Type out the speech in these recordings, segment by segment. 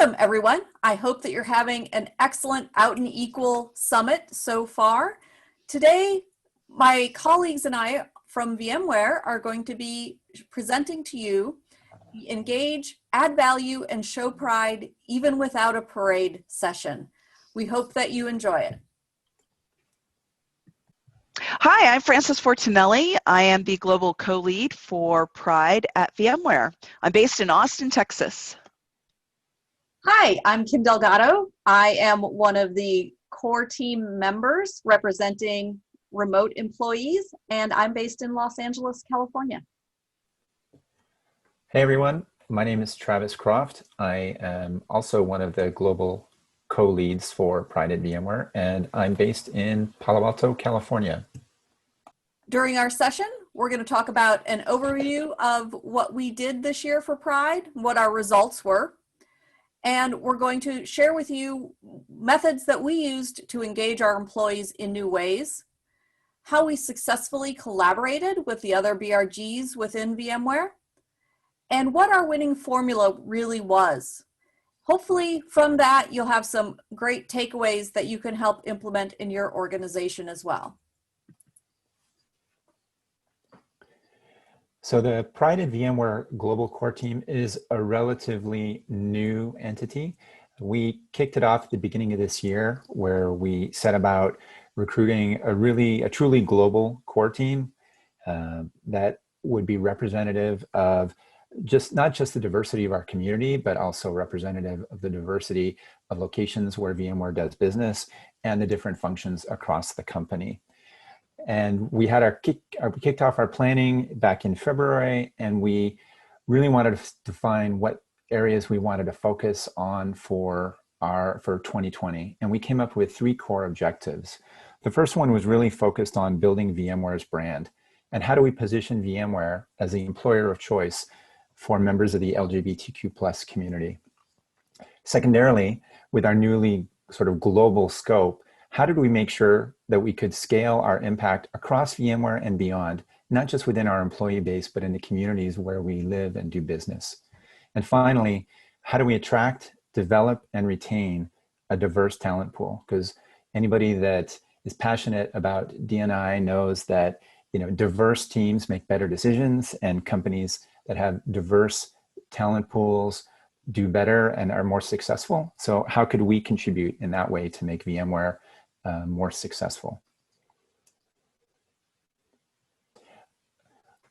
Welcome, everyone. I hope that you're having an excellent Out and Equal Summit so far. Today, my colleagues and I from VMware are going to be presenting to you the Engage, Add Value, and Show Pride even without a parade session. We hope that you enjoy it. Hi, I'm Frances Fortunelli. I am the Global Co-Lead for Pride at VMware. I'm based in Austin, Texas. Hi, I'm Kim Delgado. I am one of the core team members representing remote employees, and I'm based in Los Angeles, California. Hey everyone, my name is Travis Croft. I am also one of the global co-leads for Pride at VMware, and I'm based in Palo Alto, California. During our session, we're going to talk about an overview of what we did this year for Pride, what our results were. And we're going to share with you methods that we used to engage our employees in new ways, how we successfully collaborated with the other BRGs within VMware, and what our winning formula really was. Hopefully from that, you'll have some great takeaways that you can help implement in your organization as well. So the Pride at VMware Global Core Team is a relatively new entity. We kicked it off at the beginning of this year where we set about recruiting a truly global core team that would be representative of not just the diversity of our community, but also representative of the diversity of locations where VMware does business and the different functions across the company. And we had kicked off our planning back in February, and we really wanted to define what areas we wanted to focus on for 2020. And we came up with 3 core objectives. The first one was really focused on building VMware's brand. And how do we position VMware as the employer of choice for members of the LGBTQ+ community? Secondarily, with our newly sort of global scope, how did we make sure that we could scale our impact across VMware and beyond, not just within our employee base, but in the communities where we live and do business? And finally, how do we attract, develop, and retain a diverse talent pool? Because anybody that is passionate about D&I knows that diverse teams make better decisions, and companies that have diverse talent pools do better and are more successful. So how could we contribute in that way to make VMware more successful?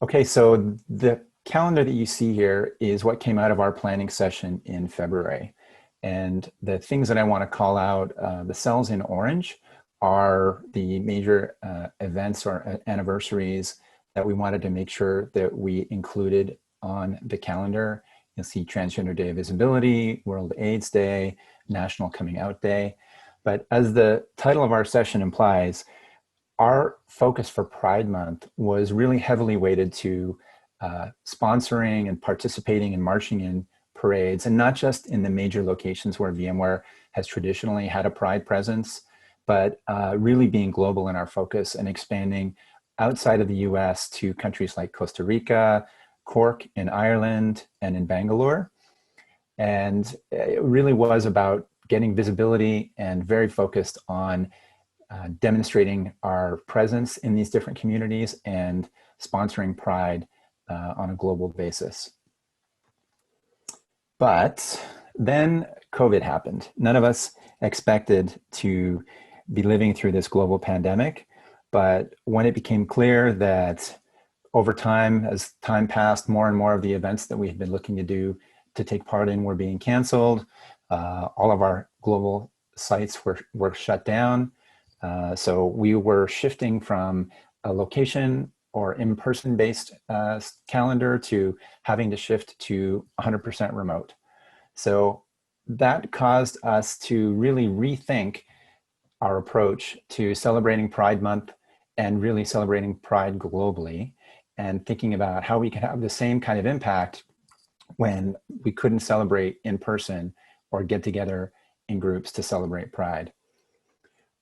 Okay, so the calendar that you see here is what came out of our planning session in February. And the things that I want to call out, the cells in orange are the major events or anniversaries that we wanted to make sure that we included on the calendar. You'll see Transgender Day of Visibility, World AIDS Day, National Coming Out Day. But as the title of our session implies, our focus for Pride Month was really heavily weighted to sponsoring and participating and marching in parades, and not just in the major locations where VMware has traditionally had a Pride presence, but really being global in our focus and expanding outside of the US to countries like Costa Rica, Cork in Ireland, and in Bangalore. And it really was about getting visibility and very focused on demonstrating our presence in these different communities and sponsoring Pride on a global basis. But then COVID happened. None of us expected to be living through this global pandemic, but when it became clear that over time, as time passed, more and more of the events that we had been looking to take part in were being canceled. All of our global sites were shut down. So we were shifting from a location or in-person based calendar to having to shift to 100% remote. So that caused us to really rethink our approach to celebrating Pride Month and really celebrating Pride globally, and thinking about how we can have the same kind of impact when we couldn't celebrate in person or get together in groups to celebrate Pride.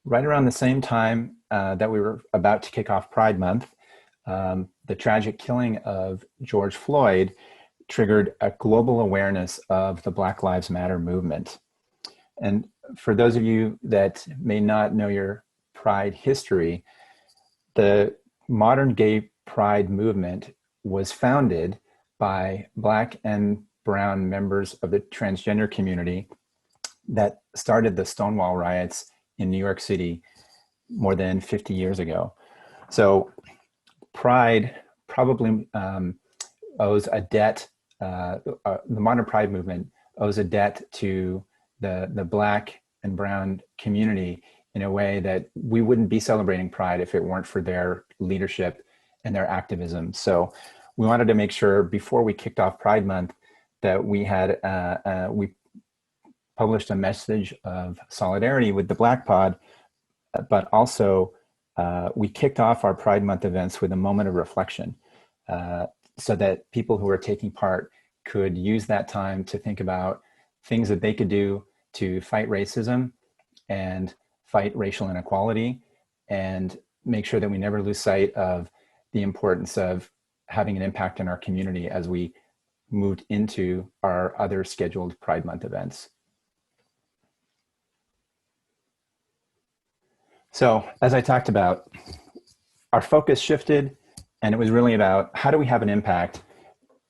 Right around the same time that we were about to kick off Pride Month, the tragic killing of George Floyd triggered a global awareness of the Black Lives Matter movement. And for those of you that may not know your Pride history, the modern gay Pride movement was founded by Black and brown members of the transgender community that started the Stonewall riots in New York City more than 50 years ago. So Pride probably owes a debt, the modern Pride movement owes a debt to the Black and brown community in a way that we wouldn't be celebrating Pride if it weren't for their leadership and their activism. So we wanted to make sure before we kicked off Pride Month that we had, we published a message of solidarity with the Black Pod, but also we kicked off our Pride Month events with a moment of reflection so that people who are taking part could use that time to think about things that they could do to fight racism and fight racial inequality, and make sure that we never lose sight of the importance of having an impact in our community as we moved into our other scheduled Pride Month events. So as I talked about, our focus shifted, and it was really about how do we have an impact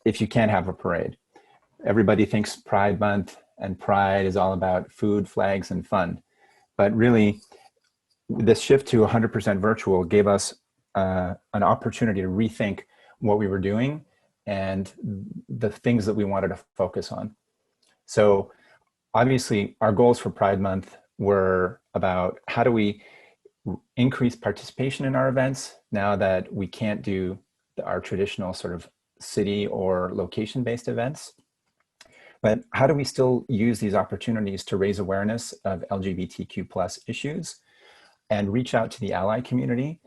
if you can't have a parade? Everybody thinks Pride Month and Pride is all about food, flags, and fun. But really, this shift to 100% virtual gave us an opportunity to rethink what we were doing and the things that we wanted to focus on. So obviously, our goals for Pride Month were about how do we increase participation in our events now that we can't do our traditional sort of city or location-based events. But how do we still use these opportunities to raise awareness of LGBTQ+ issues and reach out to the ally community,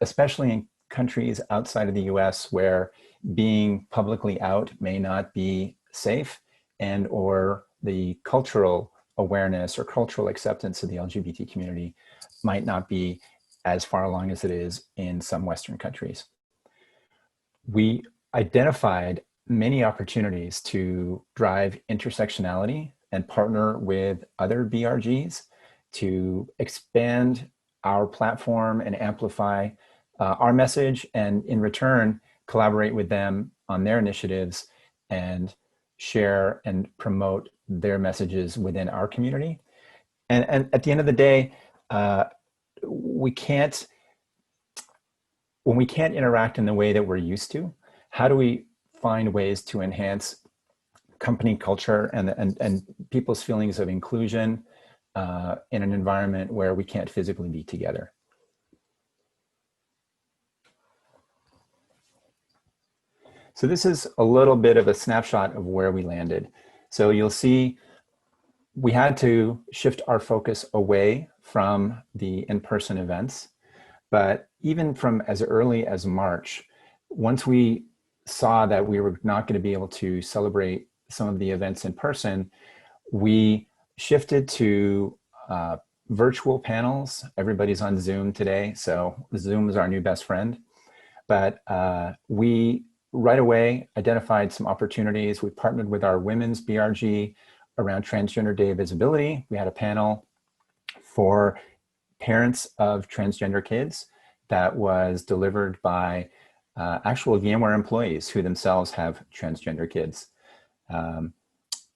especially in countries outside of the US where being publicly out may not be safe, and or the cultural awareness or cultural acceptance of the LGBT community might not be as far along as it is in some Western countries. We identified many opportunities to drive intersectionality and partner with other BRGs to expand our platform and amplify our message, and in return, collaborate with them on their initiatives and share and promote their messages within our community. And at the end of the day, when we can't interact in the way that we're used to, how do we find ways to enhance company culture and people's feelings of inclusion in an environment where we can't physically be together? So this is a little bit of a snapshot of where we landed. So you'll see we had to shift our focus away from the in-person events, but even from as early as March, once we saw that we were not going to be able to celebrate some of the events in person, we shifted to virtual panels. Everybody's on Zoom today, so Zoom is our new best friend. But we right away identified some opportunities. We partnered with our women's BRG around Transgender Day Visibility. We had a panel for parents of transgender kids that was delivered by actual VMware employees who themselves have transgender kids.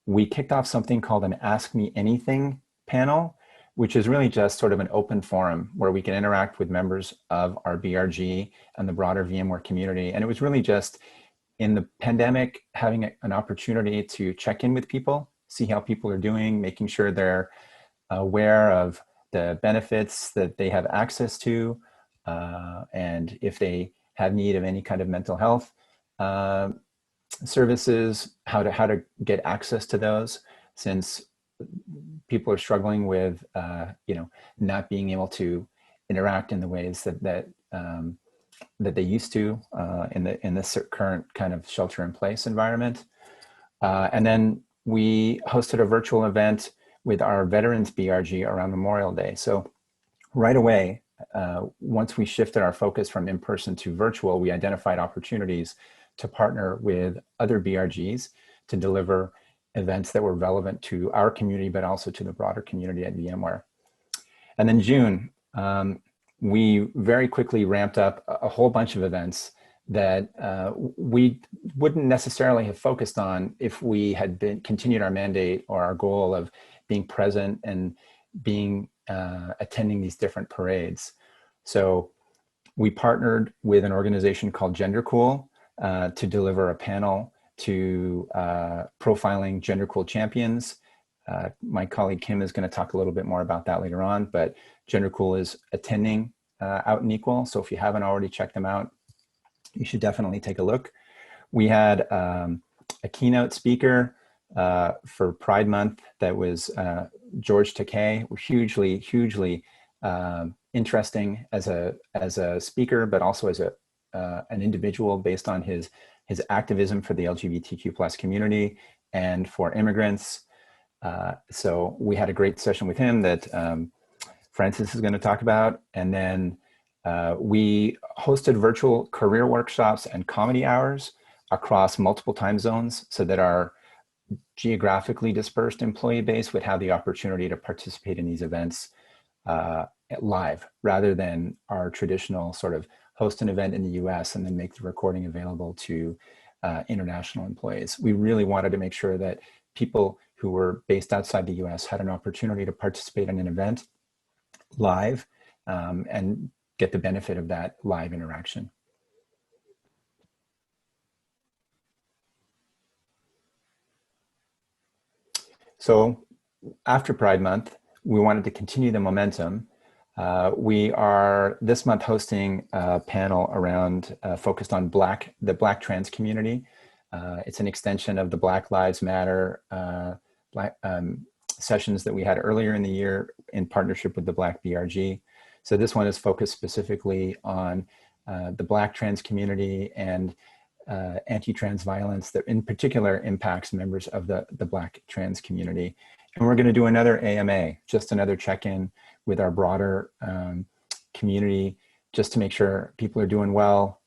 We kicked off something called an Ask Me Anything panel, which is really just sort of an open forum where we can interact with members of our BRG and the broader VMware community. And it was really just in the pandemic, having an opportunity to check in with people, see how people are doing, making sure they're aware of the benefits that they have access to, and if they have need of any kind of mental health services, how to get access to those, since people are struggling with not being able to interact in the ways that they used to in this current kind of shelter-in-place environment. And then we hosted a virtual event with our Veterans BRG around Memorial Day. So right away, once we shifted our focus from in-person to virtual, we identified opportunities to partner with other BRGs to deliver events that were relevant to our community, but also to the broader community at VMware. And then June, we very quickly ramped up a whole bunch of events that we wouldn't necessarily have focused on if we had continued our mandate or our goal of being present and being attending these different parades. So we partnered with an organization called GenderCool to deliver a panel to profiling GenderCool champions. My colleague Kim is going to talk a little bit more about that later on, but GenderCool is attending Out and Equal. So if you haven't already checked them out, you should definitely take a look. We had a keynote speaker for Pride Month that was George Takei. Hugely interesting as a speaker, but also as an individual based on his activism for the LGBTQ+ community and for immigrants. So we had a great session with him that Francis is going to talk about. And then we hosted virtual career workshops and comedy hours across multiple time zones so that our geographically dispersed employee base would have the opportunity to participate in these events live, rather than our traditional sort of host an event in the US and then make the recording available to international employees. We really wanted to make sure that people who were based outside the US had an opportunity to participate in an event live and get the benefit of that live interaction. So after Pride Month, we wanted to continue the momentum. We are this month hosting a panel around focused on the Black trans community. It's an extension of the Black Lives Matter sessions that we had earlier in the year in partnership with the Black BRG. So this one is focused specifically on the Black trans community and anti-trans violence that in particular impacts members of the Black trans community. And we're going to do another AMA, just another check-in with our broader community, just to make sure people are doing well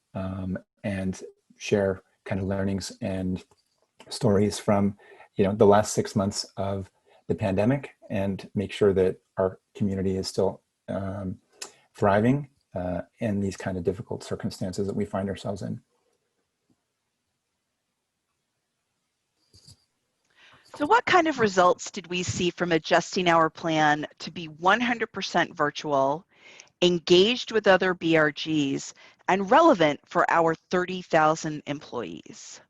and share kind of learnings and stories from the last 6 months of the pandemic, and make sure that our community is still thriving in these kind of difficult circumstances that we find ourselves in. So what kind of results did we see from adjusting our plan to be 100% virtual, engaged with other BRGs, and relevant for our 30,000 employees?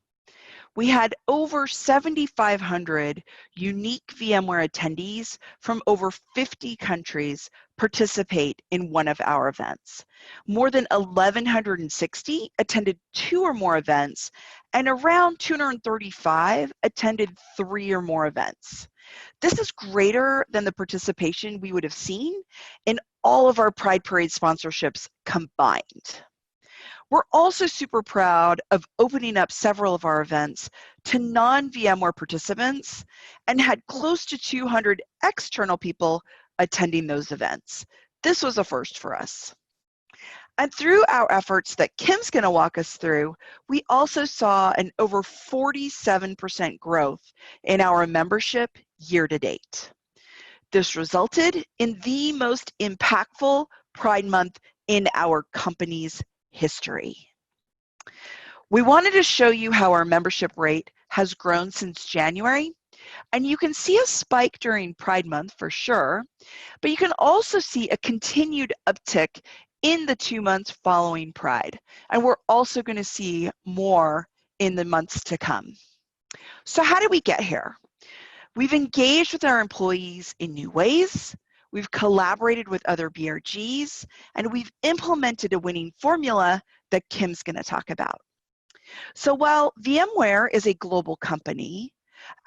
We had over 7,500 unique VMware attendees from over 50 countries participate in one of our events. More than 1,160 attended 2 or more events, and around 235 attended 3 or more events. This is greater than the participation we would have seen in all of our Pride Parade sponsorships combined. We're also super proud of opening up several of our events to non-VMware participants and had close to 200 external people attending those events. This was a first for us. And through our efforts that Kim's going to walk us through, we also saw an over 47% growth in our membership year to date. This resulted in the most impactful Pride Month in our company's history. We wanted to show you how our membership rate has grown since January, and you can see a spike during Pride Month for sure, but you can also see a continued uptick in the 2 months following Pride, and we're also going to see more in the months to come. So how did we get here? We've engaged with our employees in new ways. We've collaborated with other BRGs, and we've implemented a winning formula that Kim's going to talk about. So while VMware is a global company,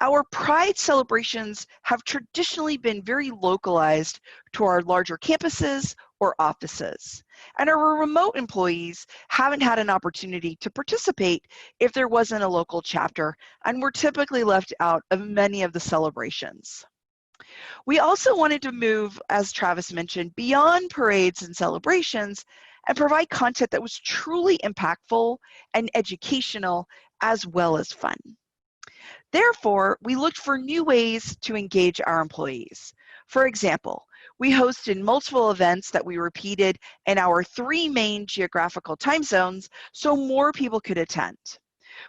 our Pride celebrations have traditionally been very localized to our larger campuses or offices, and our remote employees haven't had an opportunity to participate if there wasn't a local chapter, and were typically left out of many of the celebrations. We also wanted to move, as Travis mentioned, beyond parades and celebrations and provide content that was truly impactful and educational as well as fun. Therefore, we looked for new ways to engage our employees. For example, we hosted multiple events that we repeated in our 3 main geographical time zones so more people could attend.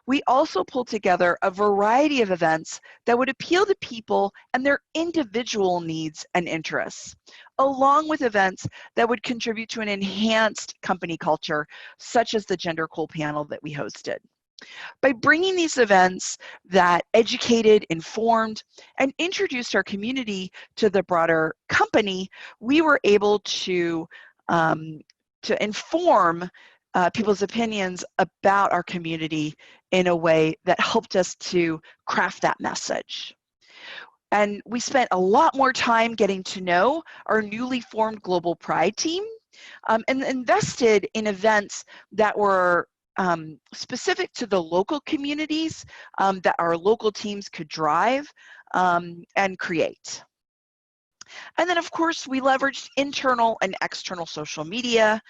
We also pulled together a variety of events that would appeal to people and their individual needs and interests, along with events that would contribute to an enhanced company culture, such as the Gender Cool panel that we hosted. By bringing these events that educated, informed, and introduced our community to the broader company, we were able to inform people's opinions about our community in a way that helped us to craft that message. And we spent a lot more time getting to know our newly formed Global Pride team and invested in events that were specific to the local communities that our local teams could drive and create. And then, of course, we leveraged internal and external social media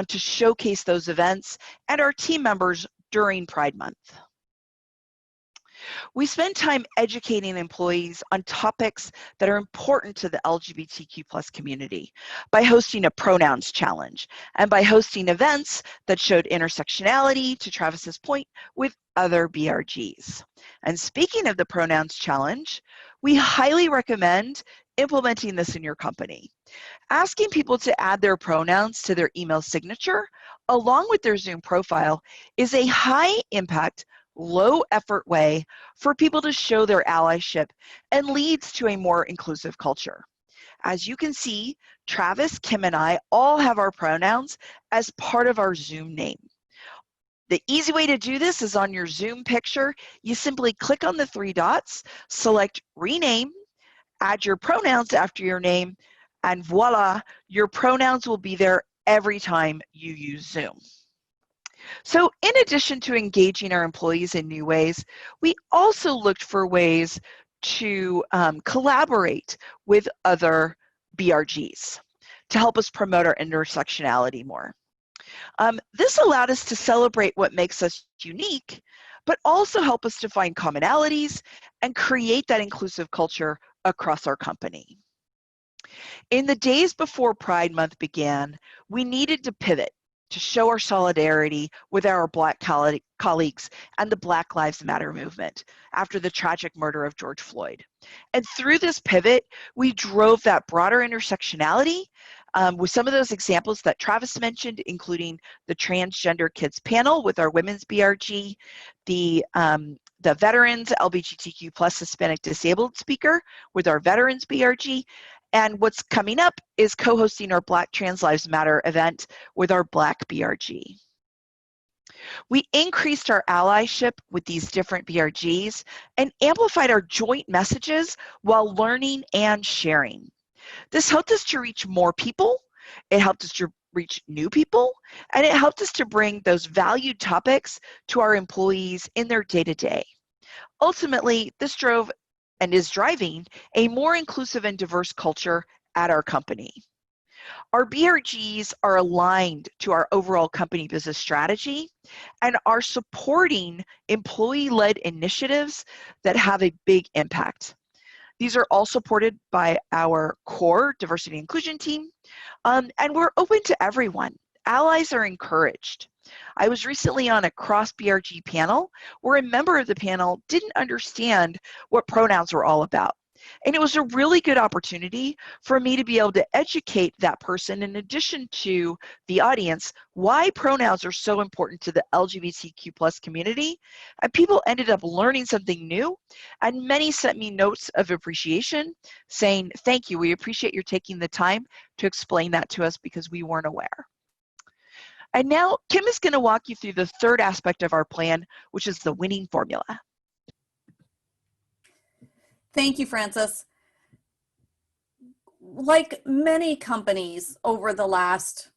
to showcase those events and our team members during Pride Month. We spend time educating employees on topics that are important to the LGBTQ+ community by hosting a pronouns challenge and by hosting events that showed intersectionality, to Travis's point, with other BRGs. And speaking of the pronouns challenge, we highly recommend implementing this in your company. Asking people to add their pronouns to their email signature along with their Zoom profile is a high impact, low effort way for people to show their allyship and leads to a more inclusive culture. As you can see, Travis, Kim, and I all have our pronouns as part of our Zoom name. The easy way to do this is on your Zoom picture. You simply click on the 3 dots, select rename, add your pronouns after your name, and voila, your pronouns will be there every time you use Zoom. So in addition to engaging our employees in new ways, we also looked for ways to collaborate with other BRGs to help us promote our intersectionality more. This allowed us to celebrate what makes us unique, but also help us to find commonalities and create that inclusive culture across our company. In the days before Pride Month began, we needed to pivot to show our solidarity with our Black colleagues and the Black Lives Matter movement after the tragic murder of George Floyd. And through this pivot, we drove that broader intersectionality with some of those examples that Travis mentioned, including the Transgender Kids panel with our Women's BRG, the Veterans LGBTQ+ Hispanic Disabled speaker with our Veterans BRG, and what's coming up is co-hosting our Black Trans Lives Matter event with our Black BRG. We increased our allyship with these different BRGs and amplified our joint messages while learning and sharing. This helped us to reach more people, it helped us to reach new people, and it helped us to bring those valued topics to our employees in their day-to-day. Ultimately, this drove and is driving a more inclusive and diverse culture at our company. Our BRGs are aligned to our overall company business strategy and are supporting employee-led initiatives that have a big impact. These are all supported by our core diversity and inclusion team, and we're open to everyone. Allies are encouraged. I was recently on a cross-BRG panel where a member of the panel didn't understand what pronouns were all about. And it was a really good opportunity for me to be able to educate that person, in addition to the audience, why pronouns are so important to the LGBTQ+ community. And people ended up learning something new, and many sent me notes of appreciation saying, thank you, we appreciate your taking the time to explain that to us because we weren't aware. And now Kim is going to walk you through the third aspect of our plan, which is the winning formula. Thank you, Frances. Like many companies over the last,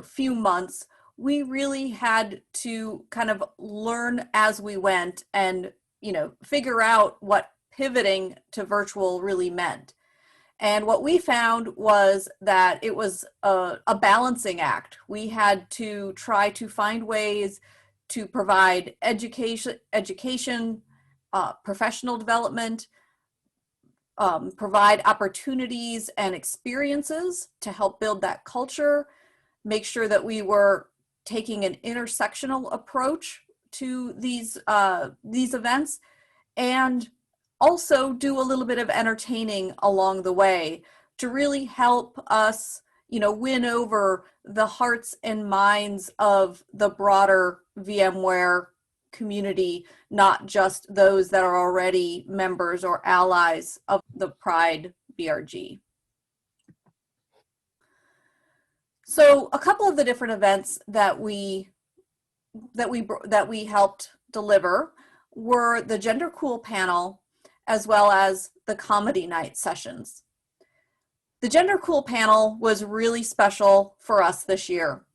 few months, we really had to kind of learn as we went and, figure out what pivoting to virtual really meant. And what we found was that it was a balancing act. We had to try to find ways to provide education, professional development, provide opportunities and experiences to help build that culture, make sure that we were taking an intersectional approach to these events, and also do a little bit of entertaining along the way to really help us, win over the hearts and minds of the broader VMware community, not just those that are already members or allies of the Pride BRG. So a couple of the different events that we helped deliver were the Gender Cool panel, as well as the comedy night sessions. The Gender Cool panel was really special for us this year.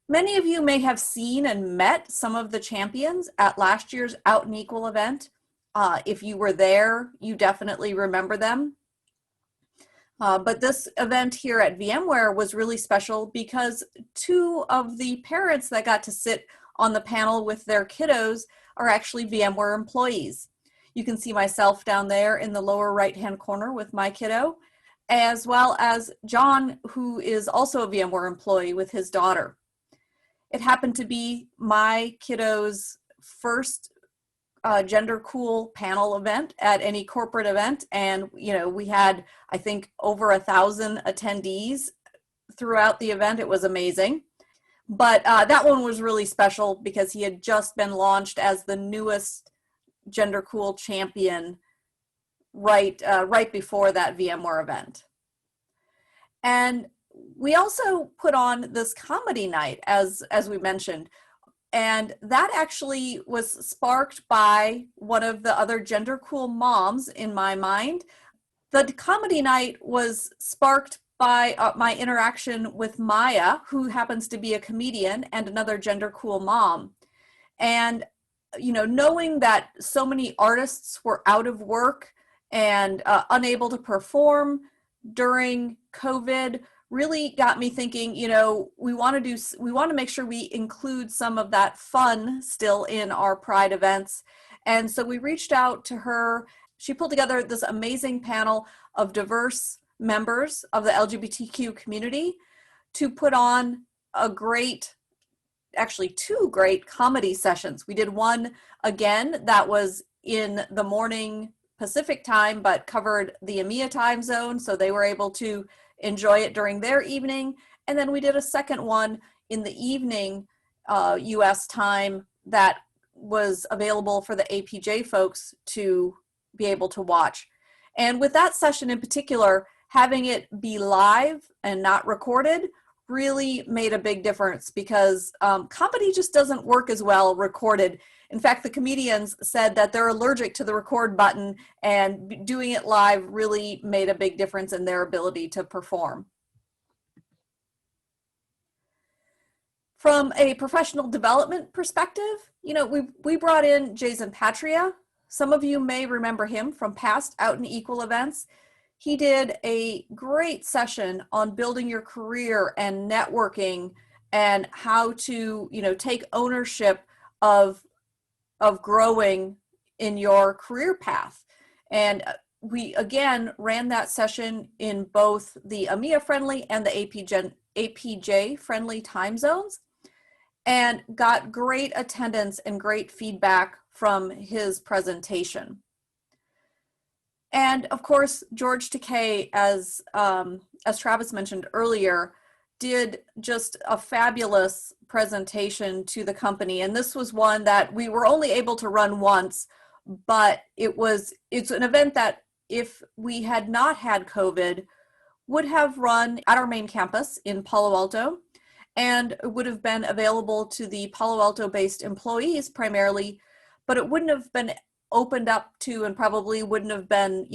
Many of you may have seen and met some of the champions at last year's Out and Equal event. If you were there, you definitely remember them. But this event here at VMware was really special because two of the parents that got to sit on the panel with their kiddos are actually VMware employees. You can see myself down there in the lower right-hand corner with my kiddo, as well as John, who is also a VMware employee with his daughter. It happened to be my kiddo's first Gender Cool panel event at any corporate event. And, we had, I think, over 1,000 attendees throughout the event. It was amazing. But that one was really special because he had just been launched as the newest Gender Cool champion right before that VMware event. And we also put on this comedy night, as we mentioned, and that actually was sparked by one of the other Gender Cool moms in my mind. The comedy night was sparked by my interaction with Maya, who happens to be a comedian and another Gender Cool mom. And, knowing that so many artists were out of work and unable to perform during COVID really got me thinking, we want to make sure we include some of that fun still in our Pride events. And so we reached out to her. She pulled together this amazing panel of diverse members of the LGBTQ community to put on two great comedy sessions. We did one again that was in the morning Pacific time, but covered the EMEA time zone, so they were able to enjoy it during their evening. And then we did a second one in the evening US time that was available for the APJ folks to be able to watch. And with that session in particular, having it be live and not recorded really made a big difference because comedy just doesn't work as well recorded. In fact, the comedians said that they're allergic to the record button, and doing it live really made a big difference in their ability to perform. From a professional development perspective, we brought in Jason Patria. Some of you may remember him from past Out and Equal events. He did a great session on building your career and networking and how to, take ownership of growing in your career path. And we, again, ran that session in both the EMEA friendly and the APJ friendly time zones and got great attendance and great feedback from his presentation. And of course, George Takei, as Travis mentioned earlier, did just a fabulous presentation to the company. And this was one that we were only able to run once, but it's an event that if we had not had COVID, would have run at our main campus in Palo Alto, and it would have been available to the Palo Alto based employees primarily, but it wouldn't have been opened up to and probably wouldn't have been,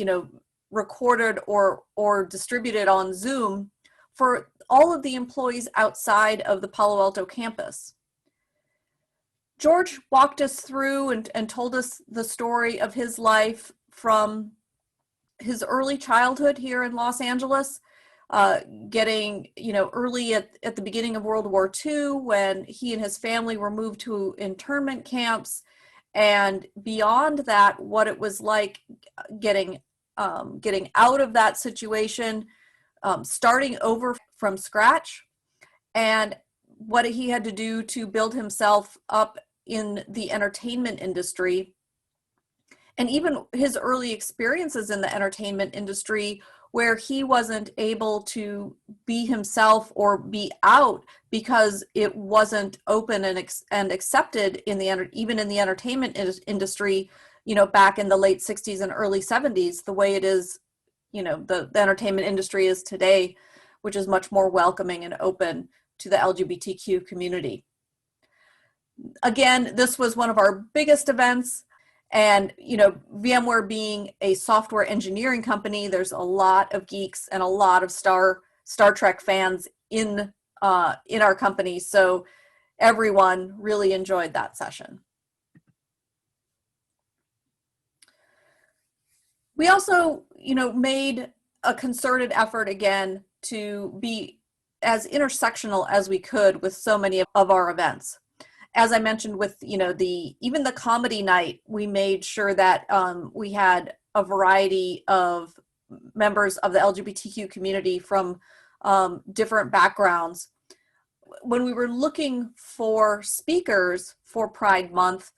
recorded or distributed on Zoom for all of the employees outside of the Palo Alto campus. George walked us through and told us the story of his life from his early childhood here in Los Angeles, getting, early at the beginning of World War II, when he and his family were moved to internment camps, and beyond that, what it was like getting out of that situation, starting over from scratch, and what he had to do to build himself up in the entertainment industry. And even his early experiences in the entertainment industry, where he wasn't able to be himself or be out because it wasn't open and accepted even in the entertainment industry, back in the late 60s and early 70s, the way it is, the entertainment industry is today, which is much more welcoming and open to the LGBTQ community. Again, this was one of our biggest events. And, VMware being a software engineering company, there's a lot of geeks and a lot of Star Trek fans in our company. So everyone really enjoyed that session. We also, made a concerted effort again to be as intersectional as we could with so many of our events. As I mentioned with, even the comedy night, we made sure that we had a variety of members of the LGBTQ community from different backgrounds. When we were looking for speakers for Pride Month,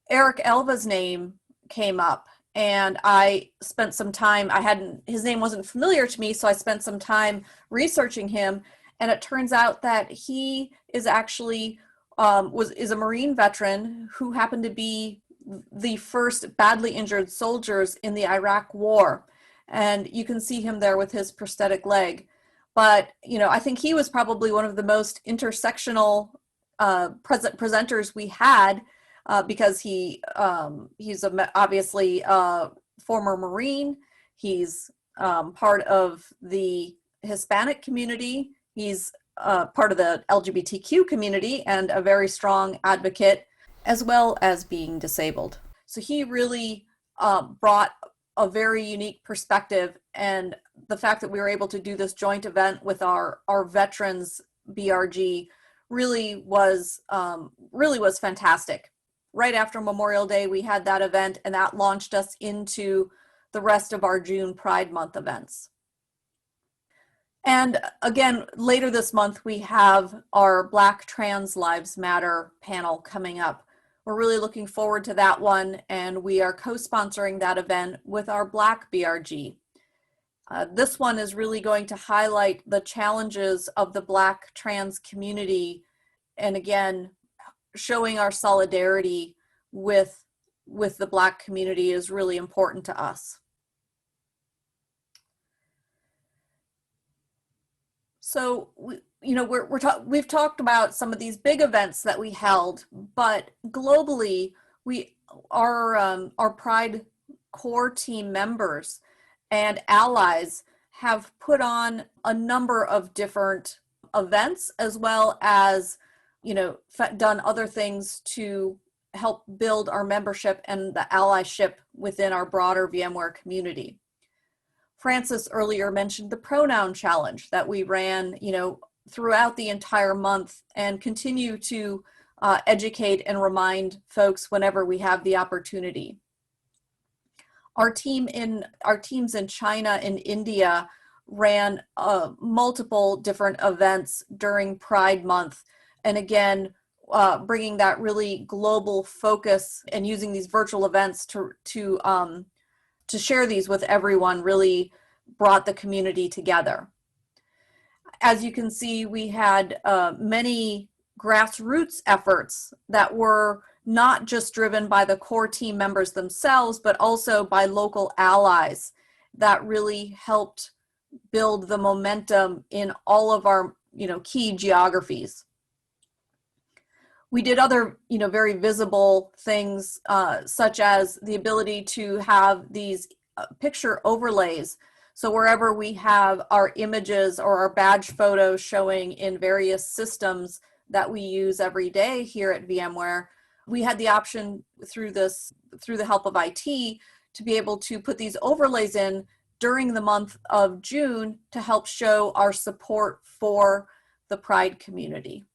Eric Elva's name came up, and I spent some time, his name wasn't familiar to me, so I spent some time researching him, and it turns out that he is actually is a Marine veteran who happened to be the first badly injured soldiers in the Iraq War. And you can see him there with his prosthetic leg. But, I think he was probably one of the most intersectional presenters we had, because he's obviously a former Marine. He's part of the Hispanic community. He's part of the LGBTQ community and a very strong advocate, as well as being disabled. So he really brought a very unique perspective, and the fact that we were able to do this joint event with our veterans BRG really was fantastic. Right after Memorial Day, we had that event, and that launched us into the rest of our June Pride Month events. And again, later this month, we have our Black Trans Lives Matter panel coming up. We're really looking forward to that one, and we are co-sponsoring that event with our Black BRG. This one is really going to highlight the challenges of the Black trans community, and again, showing our solidarity with the Black community is really important to us. So we've talked about some of these big events that we held, but globally, our Pride core team members and allies have put on a number of different events, as well as done other things to help build our membership and the allyship within our broader VMware community. Francis earlier mentioned the pronoun challenge that we ran, throughout the entire month, and continue to educate and remind folks whenever we have the opportunity. Our teams in China and India ran multiple different events during Pride Month, and again, bringing that really global focus and using these virtual events to share these with everyone really brought the community together. As you can see, we had many grassroots efforts that were not just driven by the core team members themselves, but also by local allies that really helped build the momentum in all of our key geographies. We did other, very visible things, such as the ability to have these picture overlays. So wherever we have our images or our badge photos showing in various systems that we use every day here at VMware, we had the option through the help of IT to be able to put these overlays in during the month of June to help show our support for the Pride community.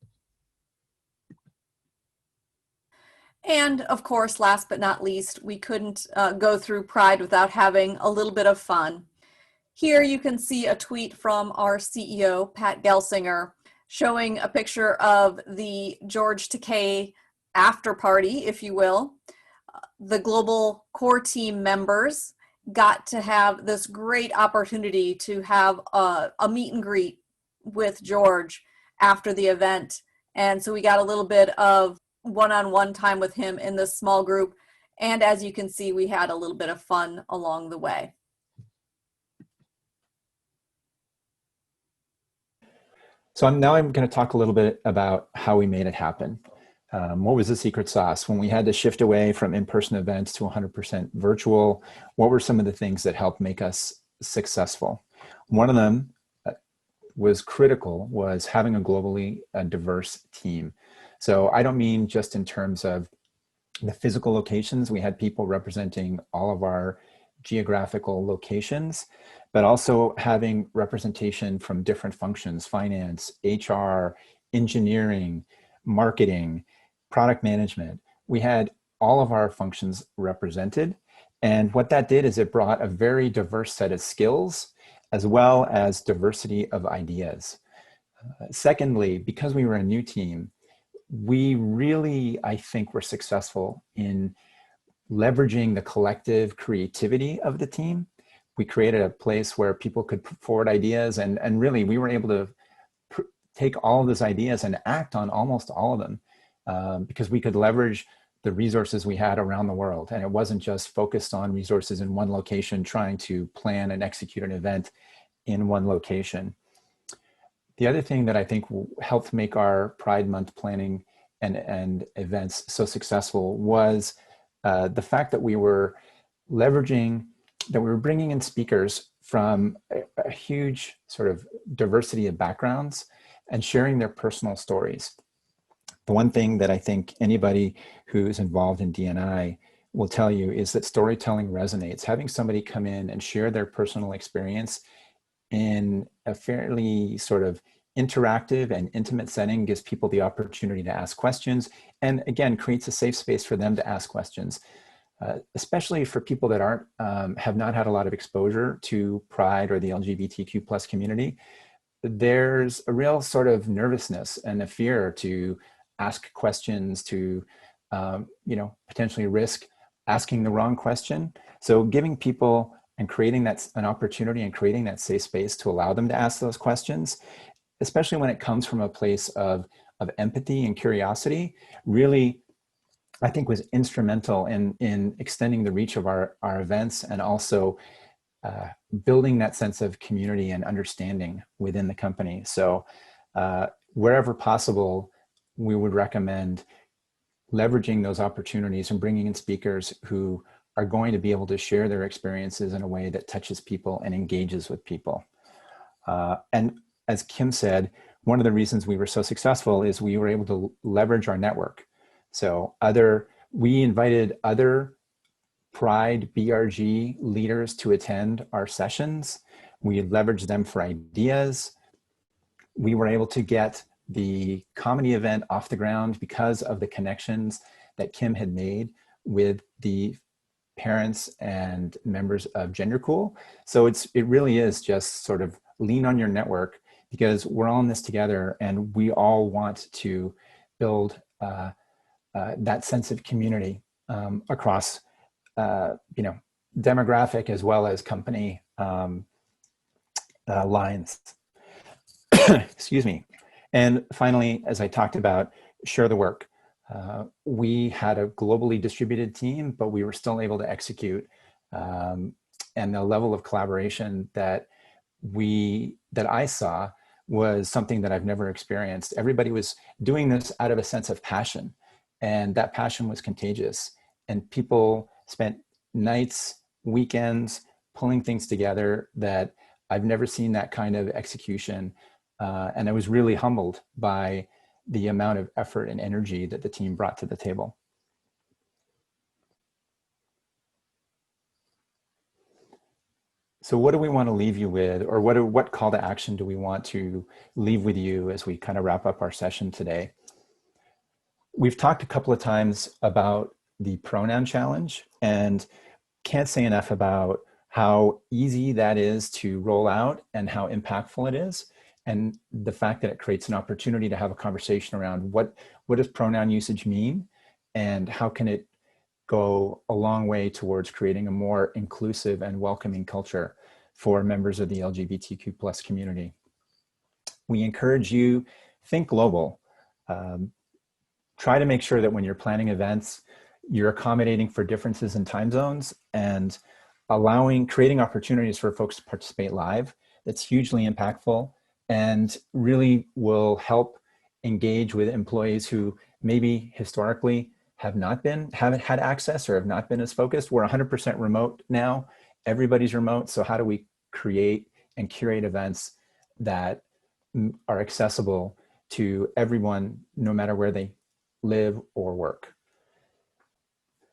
And of course, last but not least, we couldn't go through Pride without having a little bit of fun. Here you can see a tweet from our CEO, Pat Gelsinger, showing a picture of the George Takei after party, if you will. The global core team members got to have this great opportunity to have a meet and greet with George after the event. And so we got a little bit of one-on-one time with him in this small group. And as you can see, we had a little bit of fun along the way. So now I'm going to talk a little bit about how we made it happen. What was the secret sauce? When we had to shift away from in-person events to 100% virtual, what were some of the things that helped make us successful? One of them was critical, was having a globally diverse team. So I don't mean just in terms of the physical locations. We had people representing all of our geographical locations, but also having representation from different functions: finance, HR, engineering, marketing, product management. We had all of our functions represented. And what that did is it brought a very diverse set of skills as well as diversity of ideas. Secondly, because we were a new team, we really, I think, were successful in leveraging the collective creativity of the team. We created a place where people could put forward ideas, and really we were able to take all of those ideas and act on almost all of them because we could leverage the resources we had around the world. And it wasn't just focused on resources in one location trying to plan and execute an event in one location. The other thing that I think helped make our Pride Month planning and events so successful was the fact that we were leveraging, that we were bringing in speakers from a huge sort of diversity of backgrounds and sharing their personal stories. The one thing that I think anybody who's involved in D&I will tell you is that storytelling resonates. Having somebody come in and share their personal experience in a fairly sort of interactive and intimate setting gives people the opportunity to ask questions, and again, creates a safe space for them to ask questions, especially for people that have not had a lot of exposure to Pride or the LGBTQ plus community. There's a real sort of nervousness and a fear to ask questions, to potentially risk asking the wrong question. So giving people and creating an opportunity and creating that safe space to allow them to ask those questions, especially when it comes from a place of empathy and curiosity, really, I think was instrumental in extending the reach of our events and also building that sense of community and understanding within the company. So wherever possible, we would recommend leveraging those opportunities and bringing in speakers who are going to be able to share their experiences in a way that touches people and engages with people. And as Kim said, one of the reasons we were so successful is we were able to leverage our network. So we invited other Pride BRG leaders to attend our sessions. We leveraged them for ideas. We were able to get the comedy event off the ground because of the connections that Kim had made with the parents and members of GenderCool. So it really is just sort of lean on your network, because we're all in this together and we all want to build that sense of community across demographic as well as company lines. Excuse me. And finally, as I talked about, share the work. We had a globally distributed team, but we were still able to execute. And the level of collaboration that I saw was something that I've never experienced. Everybody was doing this out of a sense of passion, and that passion was contagious. And people spent nights, weekends, pulling things together that I've never seen that kind of execution. And I was really humbled by the amount of effort and energy that the team brought to the table. So what do we want to leave you with, or what call to action do we want to leave with you as we kind of wrap up our session today? We've talked a couple of times about the pronoun challenge, and can't say enough about how easy that is to roll out and how impactful it is, and the fact that it creates an opportunity to have a conversation around what does pronoun usage mean, and how can it go a long way towards creating a more inclusive and welcoming culture for members of the LGBTQ plus community. We encourage you, think global. Try to make sure that when you're planning events, you're accommodating for differences in time zones and creating opportunities for folks to participate live. That's hugely impactful and really will help engage with employees who maybe historically haven't had access or have not been as focused. We're 100% remote now. Everybody's remote. So how do we create and curate events that are accessible to everyone, no matter where they live or work?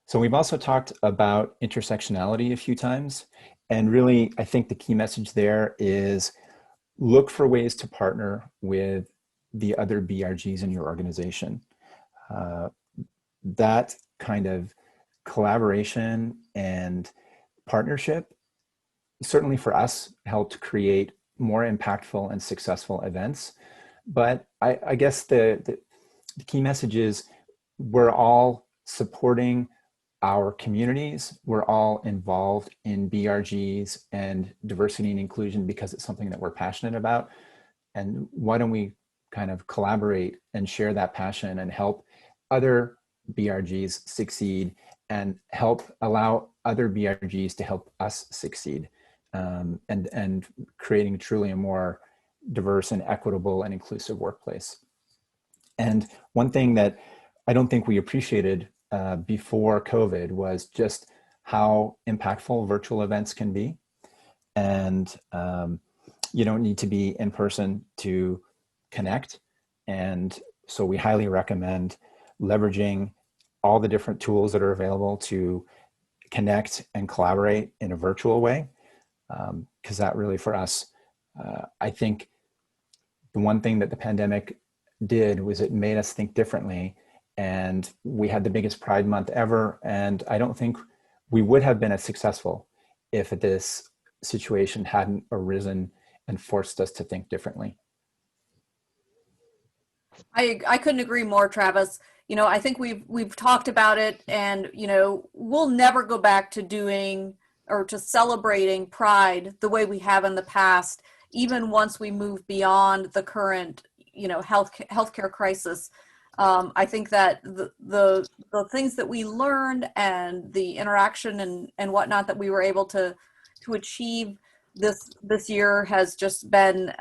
So we've also talked about intersectionality a few times. And really, I think the key message there is look for ways to partner with the other BRGs in your organization. That kind of collaboration and partnership, certainly for us, helped create more impactful and successful events. But I guess the key message is we're all supporting our communities. We're all involved in BRGs and diversity and inclusion because it's something that we're passionate about. And why don't we kind of collaborate and share that passion and help other BRGs succeed and allow other BRGs to help us succeed, and creating truly a more diverse and equitable and inclusive workplace. And one thing that I don't think we appreciated before COVID was just how impactful virtual events can be. And you don't need to be in person to connect. And so we highly recommend leveraging all the different tools that are available to connect and collaborate in a virtual way. Because that really, for us, I think the one thing that the pandemic did was it made us think differently. And we had the biggest Pride Month ever. And I don't think we would have been as successful if this situation hadn't arisen and forced us to think differently. I couldn't agree more, Travis. You know, I think we've talked about it, and you know, we'll never go back to doing or to celebrating Pride the way we have in the past, even once we move beyond the current, you know, healthcare crisis. I think that the things that we learned and the interaction and whatnot that we were able to achieve this year has just been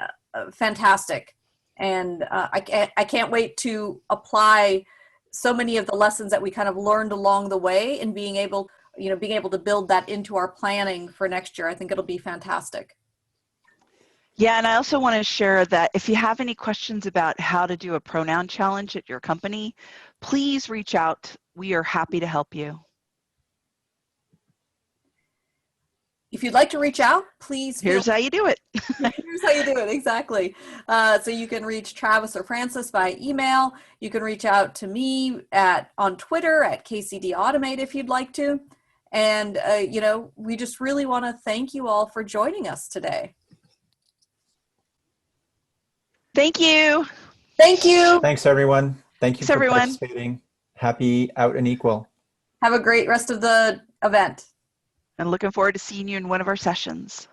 fantastic. And I can't wait to apply so many of the lessons that we kind of learned along the way, and being able to build that into our planning for next year. I think it'll be fantastic. Yeah, and I also want to share that if you have any questions about how to do a pronoun challenge at your company, please reach out. We are happy to help you. If you'd like to reach out, please Here's how you do it. Here's how you do it, exactly. So you can reach Travis or Francis by email. You can reach out to me on Twitter at KCD Automate if you'd like to. And, you know, we just really want to thank you all for joining us today. Thank you. Thank you. Thanks, everyone. Thank you Thanks, for everyone. participating. Happy Out and Equal. Have a great rest of the event. And looking forward to seeing you in one of our sessions.